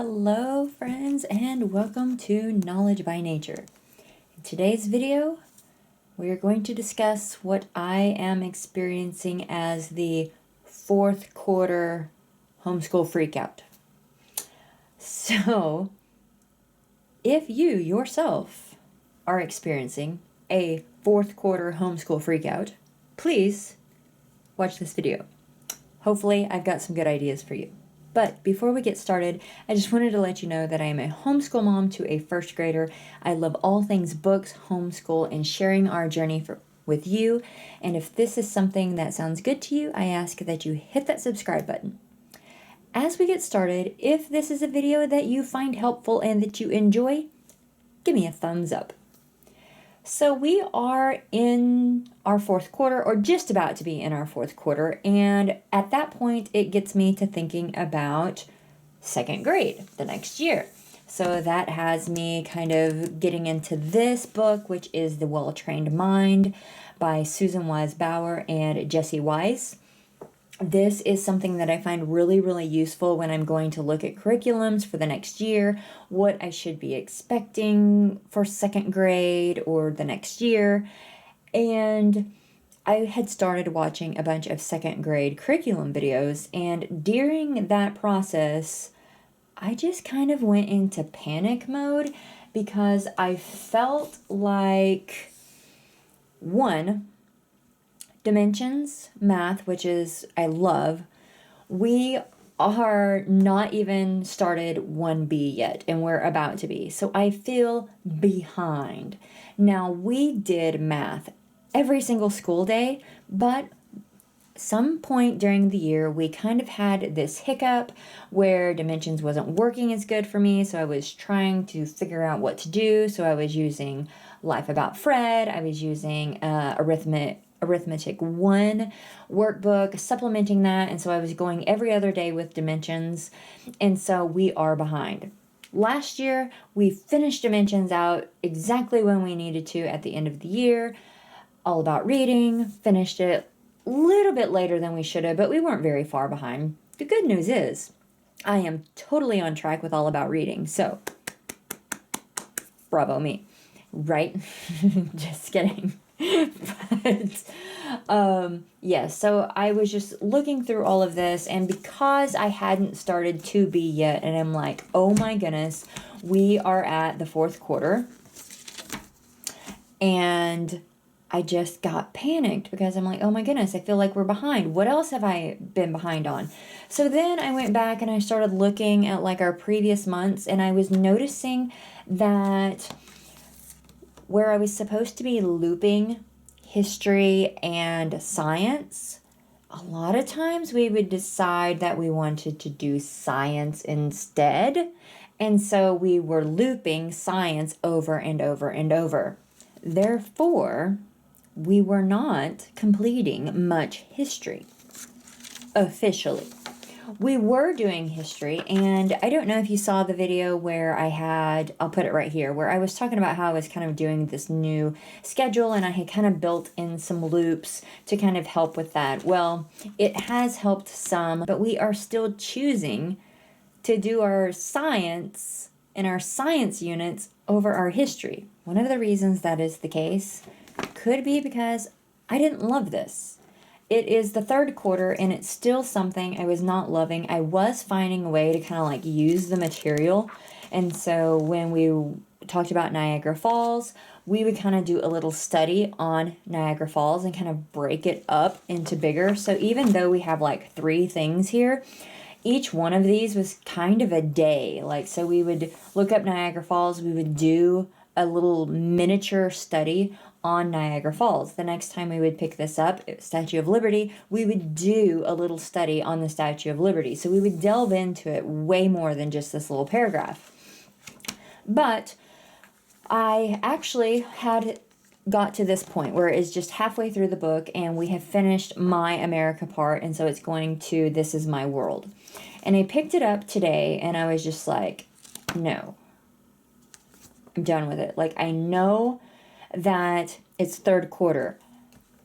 Hello friends and welcome to Knowledge by Nature. In today's video, we are going to discuss what I am experiencing as the fourth quarter homeschool freakout. So, if you yourself are experiencing a fourth quarter homeschool freakout, please watch this video. Hopefully, I've got some good ideas for you. But before we get started, I just wanted to let you know that I am a homeschool mom to a first grader. I love all things books, homeschool, and sharing our journey with you. And if this is something that sounds good to you, I ask that you hit that subscribe button. As we get started, if this is a video that you find helpful and that you enjoy, give me a thumbs up. So we are in our fourth quarter, or just about to be in our fourth quarter, and at that point it gets me to thinking about second grade, the next year. So that has me kind of getting into this book, which is The Well-Trained Mind by Susan Wise Bauer and Jessie Wise. This is something that I find really, really useful when I'm going to look at curriculums for the next year, what I should be expecting for second grade or the next year. And I had started watching a bunch of second grade curriculum videos, and during that process, I just kind of went into panic mode because I felt like, one, dimensions, math, which is, I love, we are not even started 1B yet, and we're about to be. So I feel behind. Now, we did math every single school day, but some point during the year, we kind of had this hiccup where dimensions wasn't working as good for me, so I was trying to figure out what to do. So I was using Life About Fred, I was using Arithmetic 1 workbook, supplementing that, and so I was going every other day with dimensions, and so we are behind. Last year, we finished dimensions out exactly when we needed to at the end of the year. All About Reading, finished it a little bit later than we should have, but we weren't very far behind. The good news is, I am totally on track with All About Reading, so bravo me, right? Just kidding. But yes, so I was just looking through all of this, and because I hadn't started 2B yet, and I'm like, oh my goodness, we are at the fourth quarter, and I just got panicked because I'm like, oh my goodness, I feel like we're behind. What else have I been behind on? So then I went back and I started looking at like our previous months, and I was noticing that where I was supposed to be looping history and science, a lot of times we would decide that we wanted to do science instead. And so we were looping science over and over and over. Therefore, we were not completing much history officially. We were doing history, and I don't know if you saw the video where I'll put it right here, where I was talking about how I was kind of doing this new schedule, and I had kind of built in some loops to kind of help with that. Well, it has helped some, but we are still choosing to do our science and our science units over our history. One of the reasons that is the case could be because I didn't love this. It is the third quarter, and it's still something I was not loving. I was finding a way to kind of like use the material. And so when we talked about Niagara Falls, we would kind of do a little study on Niagara Falls and kind of break it up into bigger. So even though we have like 3 things here, each one of these was kind of a day. Like, so we would look up Niagara Falls, we would do a little miniature study on Niagara Falls. The next time we would pick this up, Statue of Liberty, we would do a little study on the Statue of Liberty. So we would delve into it way more than just this little paragraph. But I actually had got to this point where it's just halfway through the book, and we have finished My America part, and so it's going to This Is My World. And I picked it up today, and I was just like, no, I'm done with it. Like, I know that it's third quarter.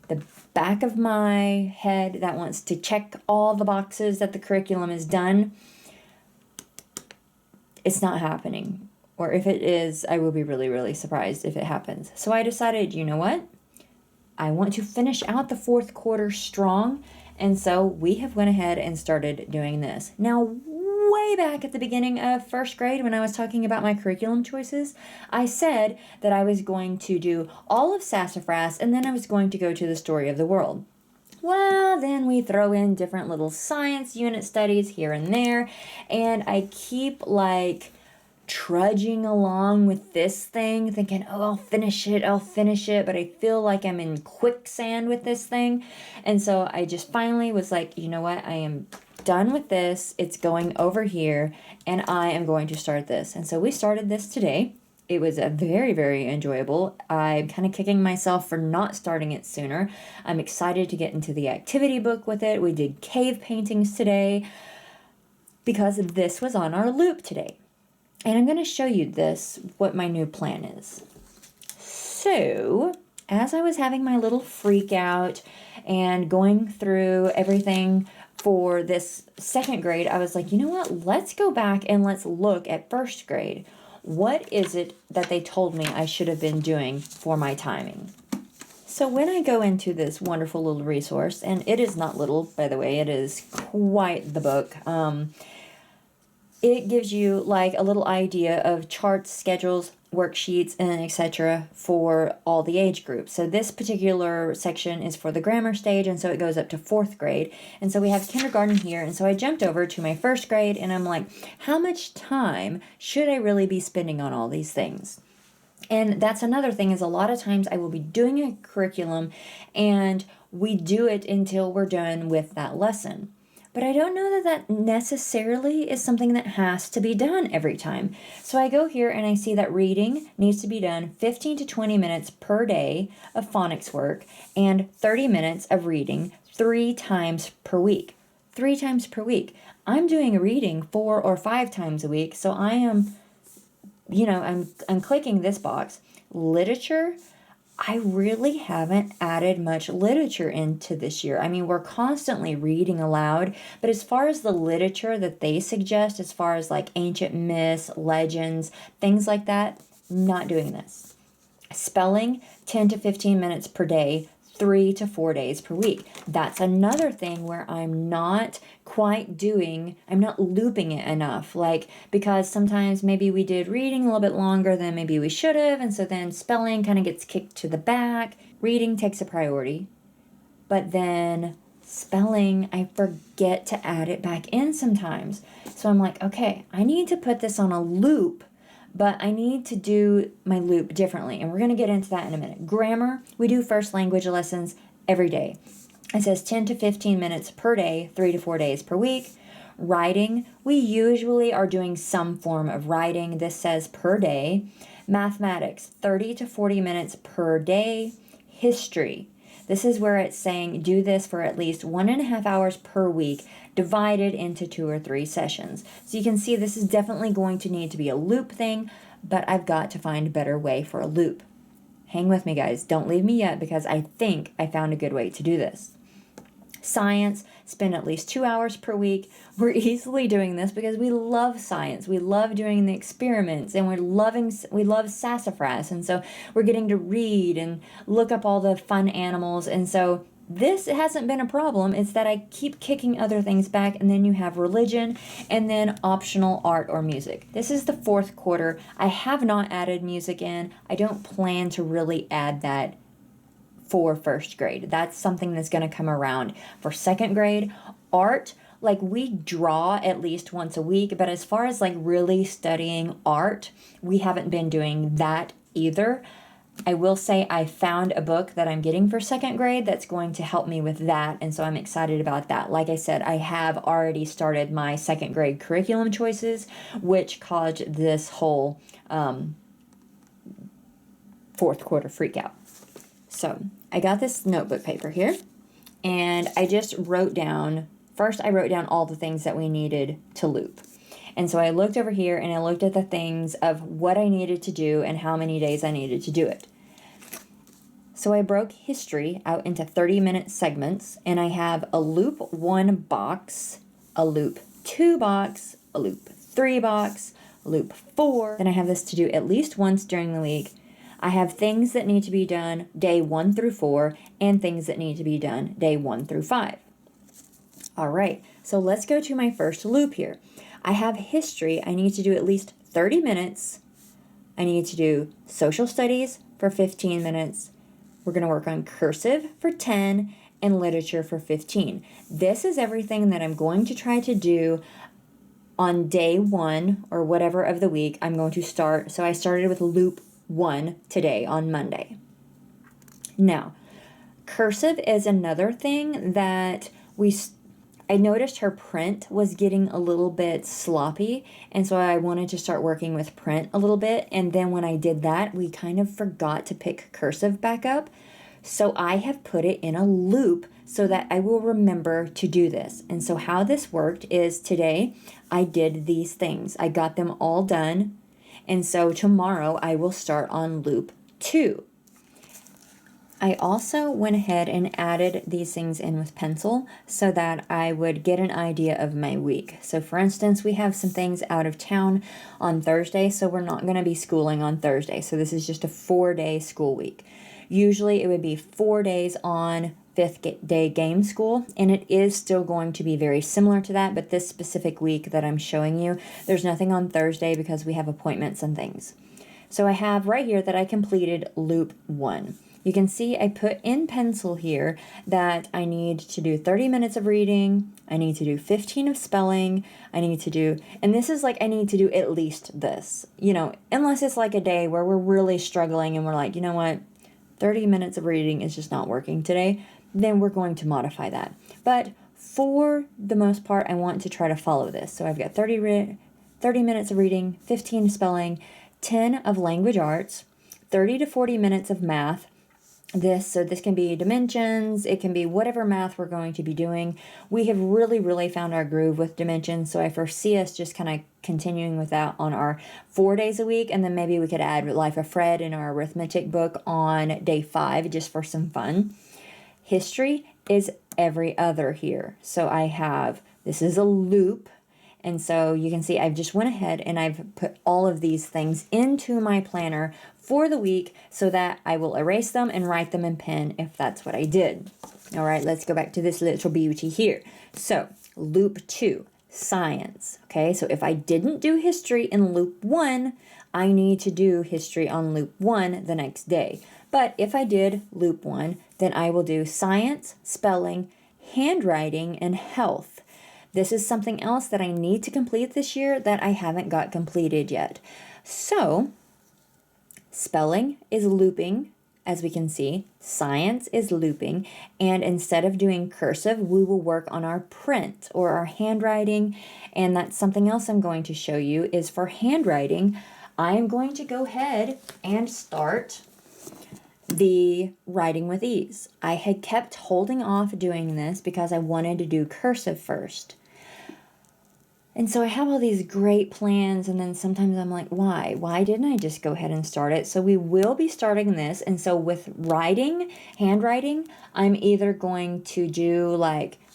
The back of my head that wants to check all the boxes that the curriculum is done it's not happening. Or if it is, I will be really, really surprised if it happens. So I decided, you know what? I want to finish out the fourth quarter strong. And so we have went ahead and started doing this. Now, way back at the beginning of first grade, when I was talking about my curriculum choices, I said that I was going to do all of Sassafras and then I was going to go to the story of the world. Well, then we throw in different little science unit studies here and there, and I keep like trudging along with this thing, thinking, oh, I'll finish it, but I feel like I'm in quicksand with this thing. And so I just finally was like, you know what, I am done with this. It's going over here, and I am going to start this. And so we started this today. It was a very, very enjoyable. I'm kind of kicking myself for not starting it sooner. I'm excited to get into the activity book with it. We did cave paintings today because this was on our loop today. And I'm going to show you what my new plan is. So, as I was having my little freak out and going through everything for this second grade, I was like, you know what? Let's go back and let's look at first grade. What is it that they told me I should have been doing for my timing? So when I go into this wonderful little resource, and it is not little, by the way, it is quite the book. It gives you like a little idea of charts, schedules, worksheets, and etc. for all the age groups. So this particular section is for the grammar stage, and so it goes up to fourth grade. And so we have kindergarten here, and so I jumped over to my first grade, and I'm like, how much time should I really be spending on all these things? And that's another thing, is a lot of times I will be doing a curriculum, and we do it until we're done with that lesson. But I don't know that that necessarily is something that has to be done every time. So I go here and I see that reading needs to be done 15 to 20 minutes per day of phonics work and 30 minutes of reading 3 times per week. 3 times per week. I'm doing reading 4 or 5 times a week, so I am, I'm clicking this box. Literature, I really haven't added much literature into this year. I mean, we're constantly reading aloud, but as far as the literature that they suggest, as far as like ancient myths, legends, things like that, not doing this. Spelling, 10 to 15 minutes per day, 3 to 4 days per week. That's another thing where I'm not looping it enough. Because sometimes maybe we did reading a little bit longer than maybe we should have, and so then spelling kind of gets kicked to the back. Reading takes a priority, but then spelling, I forget to add it back in sometimes. So I'm like, okay, I need to put this on a loop, but I need to do my loop differently, and we're going to get into that in a minute. Grammar, we do first language lessons every day. It says 10 to 15 minutes per day, 3 to 4 days per week. Writing, we usually are doing some form of writing. This says per day. Mathematics, 30 to 40 minutes per day. History, this is where it's saying do this for at least 1.5 hours per week, divided into 2 or 3 sessions. So you can see this is definitely going to need to be a loop thing, but I've got to find a better way for a loop. Hang with me, guys. Don't leave me yet, because I think I found a good way to do this. Science, spend at least 2 hours per week. We're easily doing this because we love science. We love doing the experiments, and we love sassafras, and so we're getting to read and look up all the fun animals, and so this hasn't been a problem. It's that I keep kicking other things back, and then you have religion, and then optional art or music. This is the fourth quarter. I have not added music in. I don't plan to really add that for first grade. That's something that's going to come around for second grade. Art, we draw at least once a week, but as far as really studying art, we haven't been doing that either. I will say I found a book that I'm getting for second grade that's going to help me with that, and so I'm excited about that. Like I said, I have already started my second grade curriculum choices, which caused this whole fourth quarter freakout. So I got this notebook paper here, and I just wrote down all the things that we needed to loop. And so I looked over here and I looked at the things of what I needed to do and how many days I needed to do it. So I broke history out into 30-minute segments, and I have a loop 1 box, a loop 2 box, a loop 3 box, loop 4. Then I have this to do at least once during the week. I have things that need to be done day 1 through 4 and things that need to be done day 1 through 5. All right, so let's go to my first loop here. I have history. I need to do at least 30 minutes. I need to do social studies for 15 minutes. We're going to work on cursive for 10 and literature for 15. This is everything that I'm going to try to do on day 1 or whatever of the week I'm going to start. So I started with loop 1 today on Monday. Now, cursive is another thing that I noticed her print was getting a little bit sloppy, and so I wanted to start working with print a little bit, and then when I did that, we kind of forgot to pick cursive back up. So I have put it in a loop so that I will remember to do this. And so how this worked is today I did these things. I got them all done. And so tomorrow I will start on loop 2. I also went ahead and added these things in with pencil so that I would get an idea of my week. So for instance, we have some things out of town on Thursday, so we're not going to be schooling on Thursday. So this is just a 4-day school week. Usually it would be 4 days on 5th day game school, and it is still going to be very similar to that, but this specific week that I'm showing you, there's nothing on Thursday because we have appointments and things. So I have right here that I completed loop 1. You can see I put in pencil here that I need to do 30 minutes of reading, I need to do 15 of spelling, I need to do, and this is like I need to do at least this, unless it's like a day where we're really struggling and we're like, you know what, 30 minutes of reading is just not working today, then we're going to modify that. But for the most part, I want to try to follow this. So I've got 30 minutes of reading, 15 spelling, 10 of language arts, 30 to 40 minutes of math. This can be dimensions, it can be whatever math we're going to be doing. We have really found our groove with dimensions, so I foresee us just kind of continuing with that on our 4 days a week, and then maybe we could add Life of Fred in our arithmetic book on day 5 just for some fun. History is every other here. So this is a loop. And so you can see I've just went ahead and I've put all of these things into my planner for the week so that I will erase them and write them in pen if that's what I did. All right, let's go back to this little beauty here. So loop 2, science. Okay, so if I didn't do history in loop 1, I need to do history on loop 1 the next day. But if I did loop 1, then I will do science, spelling, handwriting, and health. This is something else that I need to complete this year that I haven't got completed yet. So, spelling is looping, as we can see. Science is looping. And instead of doing cursive, we will work on our print or our handwriting. And that's something else I'm going to show you is for handwriting, I am going to go ahead and start the writing with ease. I had kept holding off doing this because I wanted to do cursive first. And so I have all these great plans, and then sometimes I'm like, why? Why didn't I just go ahead and start it? So we will be starting this. And so with handwriting, I'm either going to do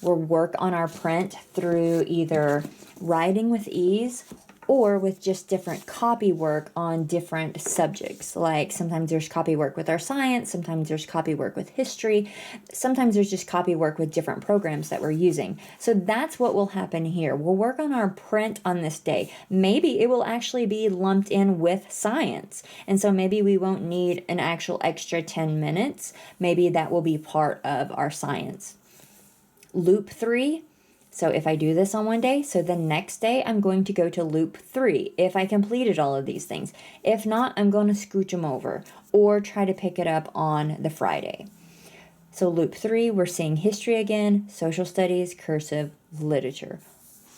we'll work on our print through either writing with ease or with just different copy work on different subjects. Like sometimes there's copy work with our science, sometimes there's copy work with history, sometimes there's just copy work with different programs that we're using. So that's what will happen here. We'll work on our print on this day. Maybe it will actually be lumped in with science. And so maybe we won't need an actual extra 10 minutes. Maybe that will be part of our science. Loop 3. So if I do this on one day, so the next day I'm going to go to loop 3 if I completed all of these things. If not, I'm going to scooch them over or try to pick it up on the Friday. So loop 3, we're seeing history again, social studies, cursive, literature.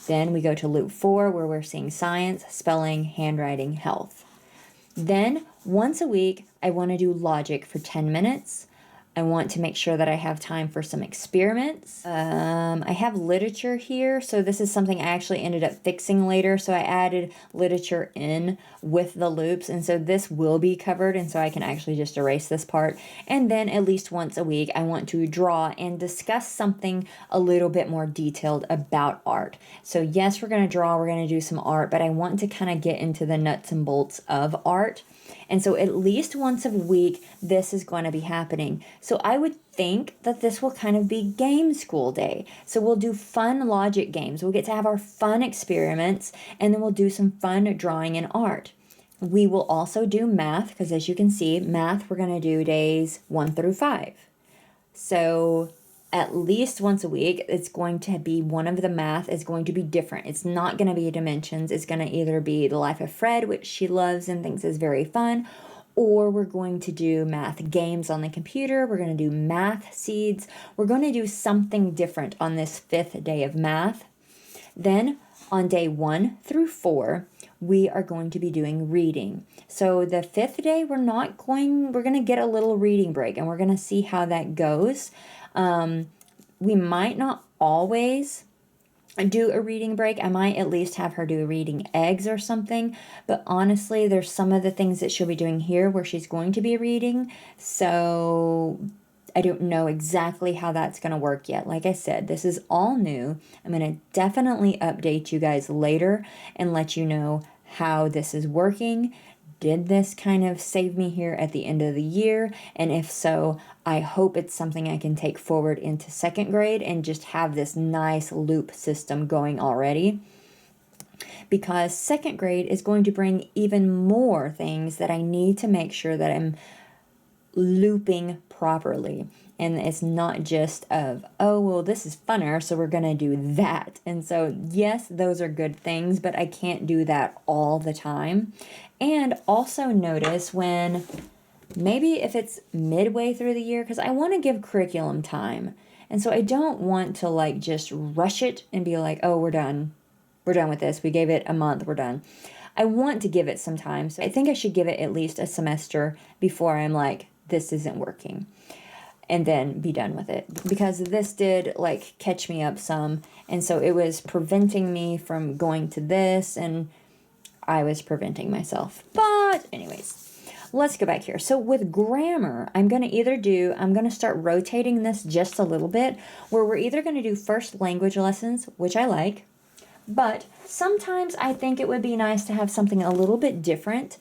Then we go to loop 4 where we're seeing science, spelling, handwriting, health. Then once a week, I want to do logic for 10 minutes. I want to make sure that I have time for some experiments. I have literature here, so this is something I actually ended up fixing later. So I added literature in with the loops, and so this will be covered, and so I can actually just erase this part. And then at least once a week, I want to draw and discuss something a little bit more detailed about art. So yes, we're going to draw, we're going to do some art, but I want to kind of get into the nuts and bolts of art. And so at least once a week, this is going to be happening. So I would think that this will kind of be game school day. So we'll do fun logic games. We'll get to have our fun experiments, and then we'll do some fun drawing and art. We will also do math, because as you can see, math, we're going to do days 1 through 5. So at least once a week, it's going to be one of the math is going to be different. It's not going to be dimensions. It's going to either be the life of Fred, which she loves and thinks is very fun, or we're going to do math games on the computer. We're going to do math seeds. We're going to do something different on this 5th day of math. Then on day 1 through 4, we are going to be doing reading. So the 5th day, we're going to get a little reading break, and we're going to see how that goes. We might not always do a reading break. I might at least have her do reading eggs or something. But honestly, there's some of the things that she'll be doing here where she's going to be reading. So I don't know exactly how that's going to work yet. Like I said, this is all new. I'm going to definitely update you guys later and let you know how this is working. Did this kind of save me here at the end of the year? And if so, I hope it's something I can take forward into 2nd grade and just have this nice loop system going already. Because 2nd grade is going to bring even more things that I need to make sure that I'm looping properly. And it's not just of, oh, well, this is funner, so we're going to do that. And so, yes, those are good things, but I can't do that all the time. And also notice when, maybe if it's midway through the year, because I want to give curriculum time. And so I don't want to like just rush it and be like, oh, we're done. We're done with this. We gave it a month. We're done. I want to give it some time. So I think I should give it at least a semester before I'm like, this isn't working, and then be done with it, because this did like catch me up some, and so it was preventing me from going to this, and I was preventing myself. But anyways, let's go back here. So with grammar, I'm going to start rotating this just a little bit, where we're either going to do first language lessons, which I like, but sometimes I think it would be nice to have something a little bit different.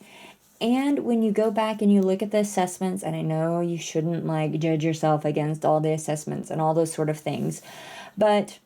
And when you go back and you look at the assessments, and I know you shouldn't like judge yourself against all the assessments and all those sort of things, but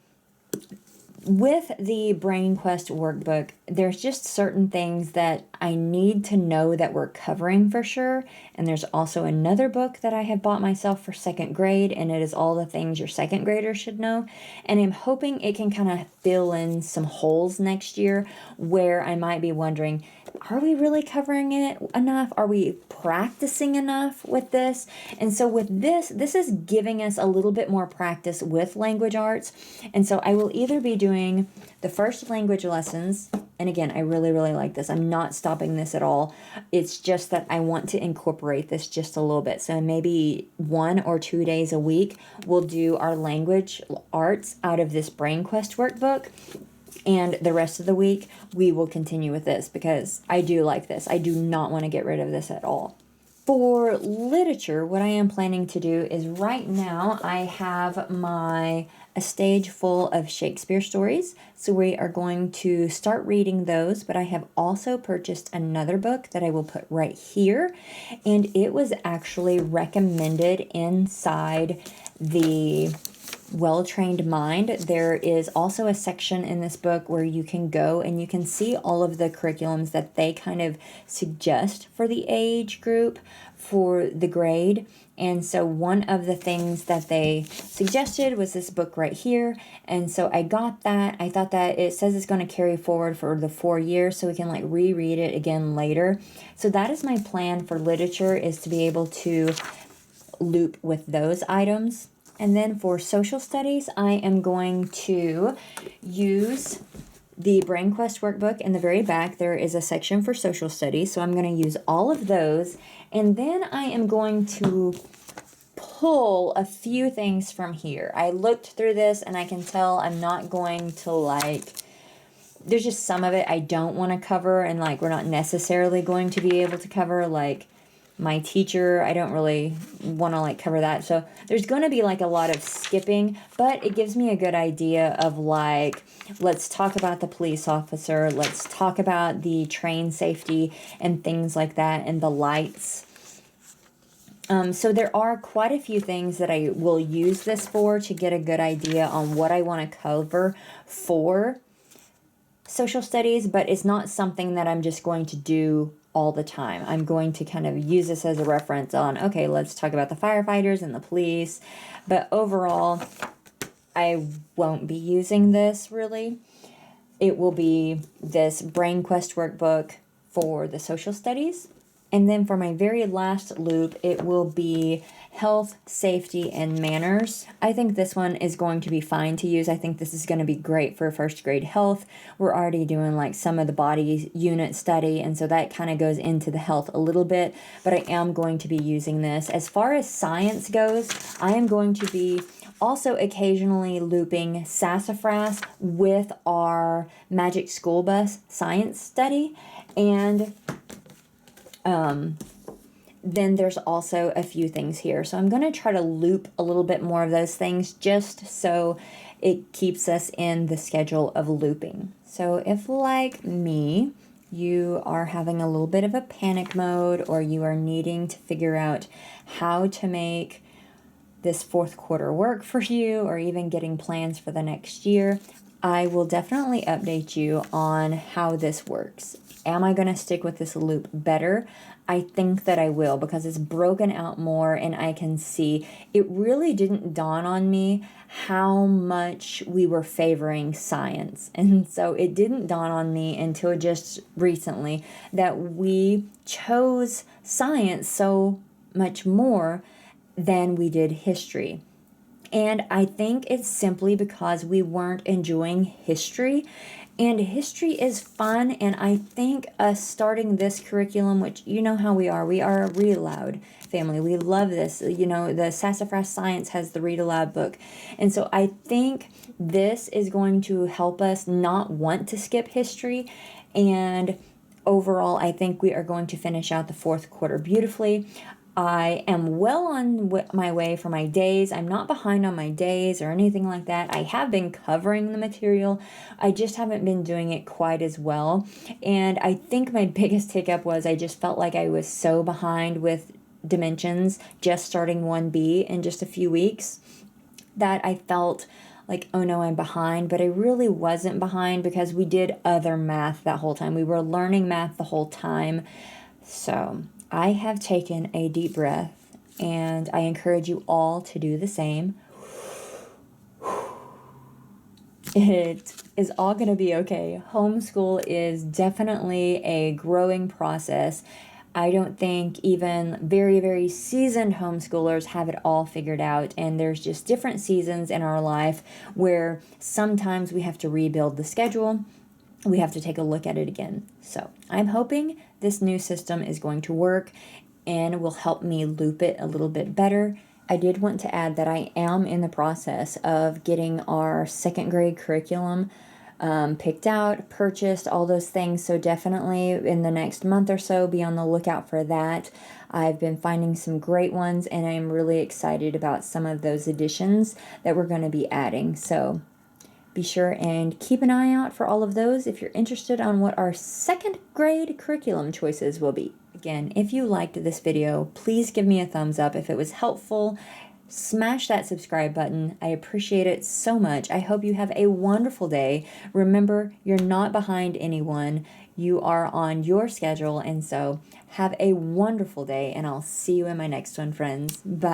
with the Brain Quest workbook, there's just certain things that I need to know that we're covering for sure. And there's also another book that I have bought myself for 2nd grade, and it is all the things your 2nd graders should know. And I'm hoping it can kind of fill in some holes next year where I might be wondering, are we really covering it enough? Are we practicing enough with this? And so with this is giving us a little bit more practice with language arts. And so I will either be doing the first language lessons, and again, I really, really like this. I'm not stopping this at all. It's just that I want to incorporate this just a little bit. So maybe 1 or 2 days a week, we'll do our language arts out of this Brain Quest workbook. And the rest of the week, we will continue with this because I do like this. I do not want to get rid of this at all. For literature, what I am planning to do is right now I have a stage full of Shakespeare stories. So we are going to start reading those, but I have also purchased another book that I will put right here. And it was actually recommended inside the Well-Trained Mind. There is also a section in this book where you can go and you can see all of the curriculums that they kind of suggest for the age group, for the grade. And so one of the things that they suggested was this book right here. And so I got that. I thought that it says it's going to carry forward for the 4 years, so we can like reread it again later. So that is my plan for literature, is to be able to loop with those items. And then for social studies, I am going to use the Brain Quest workbook. In the very back, there is a section for social studies. So I'm going to use all of those. And then I am going to pull a few things from here. I looked through this and I can tell I'm not going to like, there's just some of it I don't want to cover, and like we're not necessarily going to be able to cover, like my teacher, I don't really want to like cover that. So there's going to be like a lot of skipping, but it gives me a good idea of like, let's talk about the police officer, let's talk about the train safety and things like that, and the lights. So there are quite a few things that I will use this for to get a good idea on what I want to cover for social studies, but it's not something that I'm just going to do all the time. I'm going to kind of use this as a reference on, okay, let's talk about the firefighters and the police, but overall, I won't be using this really. It will be this Brain Quest workbook for the social studies. And then for my very last loop, it will be health, safety, and manners. I think this one is going to be fine to use. I think this is going to be great for first grade health. We're already doing like some of the body unit study, and so that kind of goes into the health a little bit, but I am going to be using this. As far as science goes, I am going to be also occasionally looping sassafras with our Magic School Bus science study, and then there's also a few things here. So I'm going to try to loop a little bit more of those things just so it keeps us in the schedule of looping. So if, like me, you are having a little bit of a panic mode, or you are needing to figure out how to make this fourth quarter work for you, or even getting plans for the next year, I will definitely update you on how this works. Am I going to stick with this loop better? I think that I will, because it's broken out more and I can see it really didn't dawn on me how much we were favoring science. And so it didn't dawn on me until just recently that we chose science so much more than we did history. And I think it's simply because we weren't enjoying history. And history is fun, and I think us starting this curriculum, which you know how we are a read aloud family. We love this. You know, the Sassafras Science has the read aloud book. And so I think this is going to help us not want to skip history. And overall, I think we are going to finish out the fourth quarter beautifully. I am well on my way for my days. I'm not behind on my days or anything like that. I have been covering the material. I just haven't been doing it quite as well. And I think my biggest hiccup was I just felt like I was so behind with dimensions, just starting 1B in just a few weeks, that I felt like, oh no, I'm behind. But I really wasn't behind, because we did other math that whole time. We were learning math the whole time. So I have taken a deep breath, and I encourage you all to do the same. It is all going to be okay. Homeschool is definitely a growing process. I don't think even very, very seasoned homeschoolers have it all figured out, and there's just different seasons in our life where sometimes we have to rebuild the schedule. We have to take a look at it again. So I'm hoping this new system is going to work and will help me loop it a little bit better. I did want to add that I am in the process of getting our second grade curriculum picked out, purchased, all those things. So definitely in the next month or so, be on the lookout for that. I've been finding some great ones, and I'm really excited about some of those additions that we're going to be adding. So be sure and keep an eye out for all of those if you're interested on what our second grade curriculum choices will be. Again, if you liked this video, please give me a thumbs up if it was helpful. Smash that subscribe button. I appreciate it so much. I hope you have a wonderful day. Remember, you're not behind anyone. You are on your schedule, and so have a wonderful day, and I'll see you in my next one, friends. Bye.